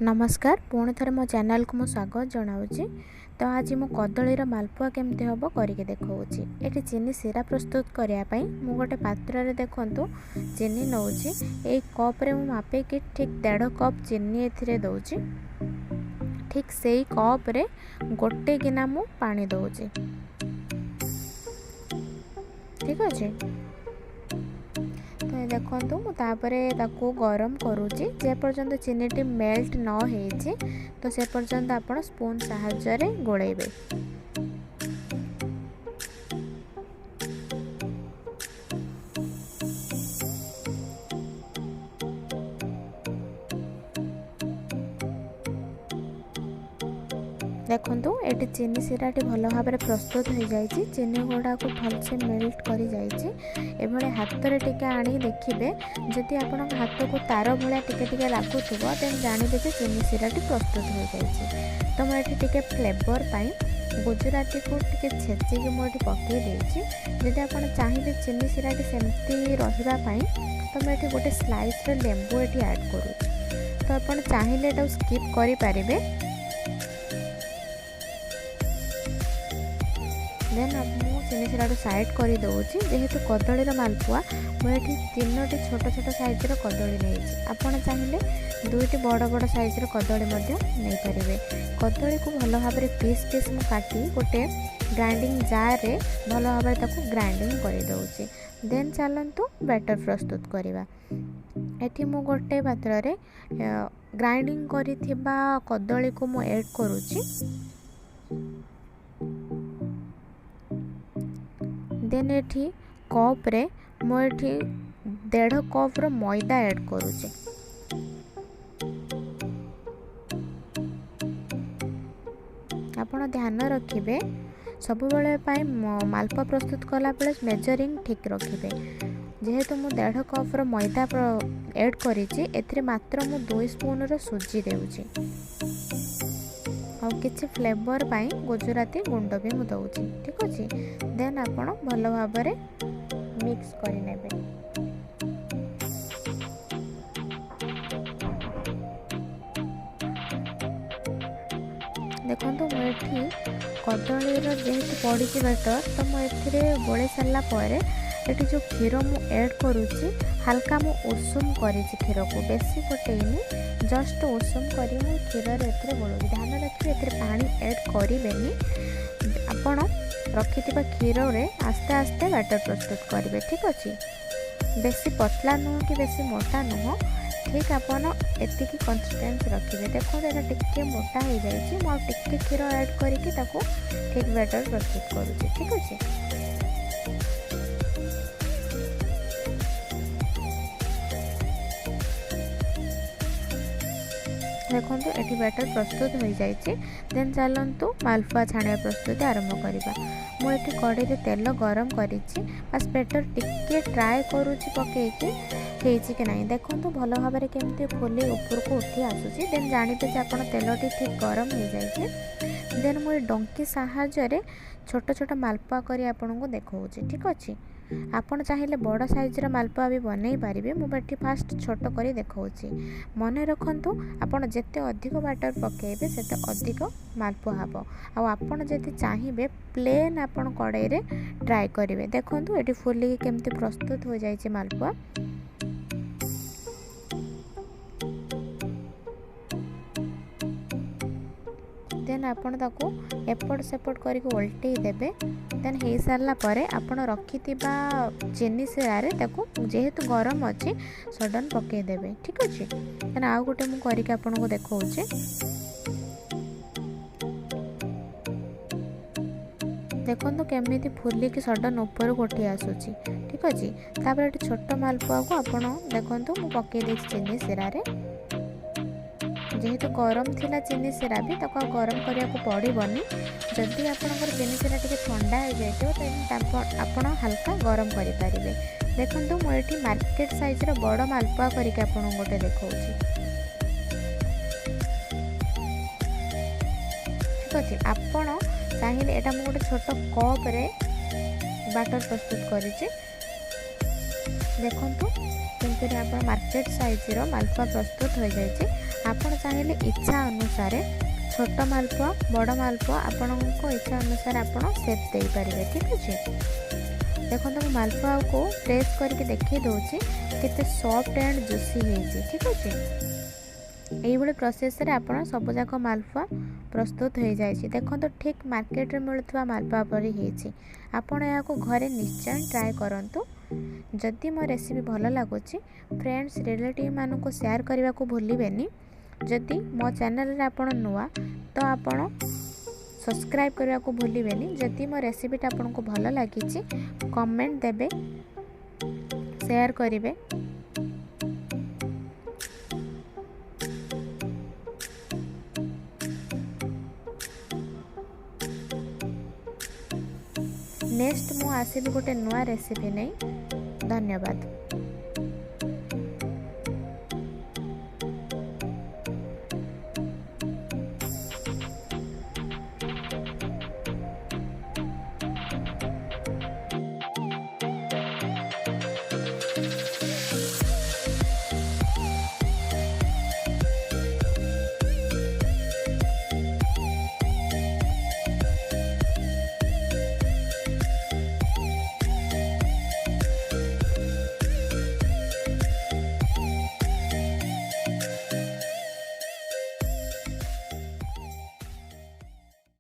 नमस्कार पुणी थे मो चैनल को स्वागत जनाऊँगी। तो आज मु कदलीर मालपुआ केमती हम करके देखी। ये चीनी सिरा प्रस्तुत करने मु गोटे पात्र रे देखु चीनी नौची एक कप्रे मु मापे कि ठीक 1.5 कप चीनी ए दौची। ठीक से कप्रे गोटे गिना मु पानी दौची। ठीक अच्छे तो देखो मुझे गरम करुँची जे पर्यंत चीनी मेल्ट न हो तो से पर्यंत आपण स्पून साहाय्य गोलेबे। देखु ये चीनी सिराटी भल भाव में प्रस्तुत हो जाए। चीनी गुड़ा को भलसे मेल्ट कर जाए। हाथ में टिके आनी देखिए जदि आपण हाथ को तार भाया टिके लगुव देन जानवे चीनी सिराटी प्रस्तुत हो जाए। तो मुझे टिके फ्लेवर पाई गुजराती को टिके छेचिक मुझे पकई देती। जदि आप चाहिए चीनी सिराटी सेमती रही तो मुझे गोटे स्लाइस लेंबू ये ऐड करूँ। तो आप चाहिए स्किप करें। देन मुझे चीनी सिरा साइड कर दूसरी। जेहेतु कदलीर मालपुआ मुझे 3टी छोट छोट साइजर कदली नहीं। आपड़ चाहिए 2टी बड़ बड़ साइजर कदली नहीं पारे। कदली को भल भाव में पीस पीस काटी गोटे ग्राइंडिंग जार रे भल भाव में ग्राइंडिंग कर दूसरी। देन चलतु बैटर प्रस्तुत करवा। एठी मु गोटे पात्र रे ग्राइंडिंग करिथिबा कदली को मु ऐड करूची। देन एठी कप रे मुझे 1.5 कप रो मैदा ऐड करूचे। आपण ध्यान रखिबे सब बेले मालपुआ प्रस्तुत कला बेले मेजरिंग ठीक रखिबे। जेहेतु मु 1.5 कप रो मैदा ऐड करिछि एथिरे मात्र मु 2 स्पून रो सुजी देउछि। और किसी फ्लेवर पाई गुजराती गुंड भी मु दउछि। ठीक अछि देन आपण भल भाव में मिक्स करि नेबे। देखंतु मुझे कदलीर जेहेतु पड़ी बैटर तो मुझे गोले सारा पर ये जो क्षीर मु ऐड करुच्ची हल्का मु उषुम करी क्षीर को बेसी फटेनी जस्ट उषुम करी मु क्षीर रे गोलूँ। ध्यान रखिए एथिरे पानी ऐड करेनि। आपण रखि क्षीर रे आस्ते आस्ते बैटर प्रस्तुत करेंगे। ठीक अच्छे बेसी पतला नुह कि बेसी मोटा नुह ठीक आपन एति कंसिस्टेंस रखिए। देखो यहाँ टिके मोटा हो जाए मुझे क्षीर ऐड करके ठीक बैटर प्रस्तुत करुँचे। ठीक अच्छे देखो ये बैटर प्रस्तुत हो जाए। देन चलतु मालपुआ छाणिया प्रस्तुति आरंभ करवा। मुझे कड़े रे तेल गरम करी बस बैटर टिके ट्राए करुच्ची पकईकि कि नहीं। देखो भल भाव में केमती फुली ऊपर को उठी आसूसी। देन जानते आप तेलटी ठीक गरम हो जाए। देन मुझे डंकी साहाय्य छोट छोट मालपुआ करी आपको देखा। ठीक अच्छे आपड़ चाहिए बड़ साइजर मालपुआ भी बनई पारे। मुझे फास्ट छोट कर देखा। मन रखु आपड़ जिते अधिक बैटर पकेबे सेते अधिक मालपुआ हम। आपड़ जदि चाहिए प्लेन आपड़ कड़े रे ट्राए करेंगे। देखो ये फुली केमती प्रस्तुत हो जाए मालपुआ। देन आपन ताको एपट सेपट करके उल्टे देबे। देन हो सारा पर आपन रखिथिबा चीनी सिरा ताको जेहेतु गरम अच्छी सडन पकई देबे। ठीक अच्छे देन आउ गोटे मु करके आपनको देखौचे। देखो केमिति फुली की सडन ऊपर उठी आसूची। ठीक अच्छे तापर ये छोट मालपुआ को आपन देखो मु पकई दे चीनी सिरा जेहेतु गरम थिला चीनी सिरा भी ताको गरम करिया को पड़िबनी। जदि आपनकर चीनी सिरा टिके ठंडा हो जाए तो आपण हल्का गरम करि पारिबे। देखंतु मो एठी मार्केट साइज रो बड़ मालपुआ करिके आपण गोटे देखौछि। ठीक अछि आपण चाहिए एटा मो गोटे छोट कप रे बैटर प्रस्तुत करिछि। देखंतु किंतु आप मार्केट साइज मालपुआ प्रस्तुत हो जाए। ଆପଣ ଚାହିଁଲେ ଇଚ୍ଛା ଅନୁସାରେ ଛୋଟ ମାଲପୁଆ ବଡ଼ ମାଲପୁଆ ଆପଣଙ୍କ ଇଚ୍ଛା ଅନୁସାରେ ଆପଣ ସେପ୍ ଦେଇପାରିବେ। ଠିକ୍ ଅଛି। ଦେଖନ୍ତୁ ମୁଁ ମାଲପୁଆକୁ ପ୍ରେସ୍ କରିକି ଦେଖାଇ ଦେଉଛି କେତେ ସଫ୍ଟ ଆଣ୍ଡ ଜୁସି ହେଇଛି। ଠିକ୍ ଅଛି। এইଭଳି ପ୍ରୋସେସ୍ରେ ଆପଣ ସବୁଯାକ ମାଲପୁଆ ପ୍ରସ୍ତୁତ ହୋଇଯାଇଛି। ଦେଖନ୍ତୁ ଠିକ୍ ମାର୍କେଟରେ ମିଳୁଥିବା ମାଲପୁଆ ପରି ହେଇଛି। ଆପଣ ଏହାକୁ ଘରେ ନିଶ୍ଚୟ ଟ୍ରାଏ କରନ୍ତୁ। ଯଦି ମୋ ରେସିପି ଭଲ ଲାଗୁଛି ଫ୍ରେଣ୍ଡସ୍ ରିଲେଟିଭ୍ ମାନଙ୍କୁ ସେୟାର କରିବାକୁ ଭୁଲିବେନି। ଯଦି ମୋ ଚ୍ୟାନେଲରେ ଆପଣ ନୂଆ ତ ଆପଣ ସବସ୍କ୍ରାଇବ୍ କରିବାକୁ ଭୁଲିବେନି। ଯଦି ମୋ ରେସିପିଟା ଆପଣଙ୍କୁ ଭଲ ଲାଗିଛି କମେଣ୍ଟ ଦେବେ, ସେୟାର କରିବେ। ନେକ୍ସଟ ମୁଁ ଆସିବି ଗୋଟେ ନୂଆ ରେସିପି ନେଇ। ଧନ୍ୟବାଦ।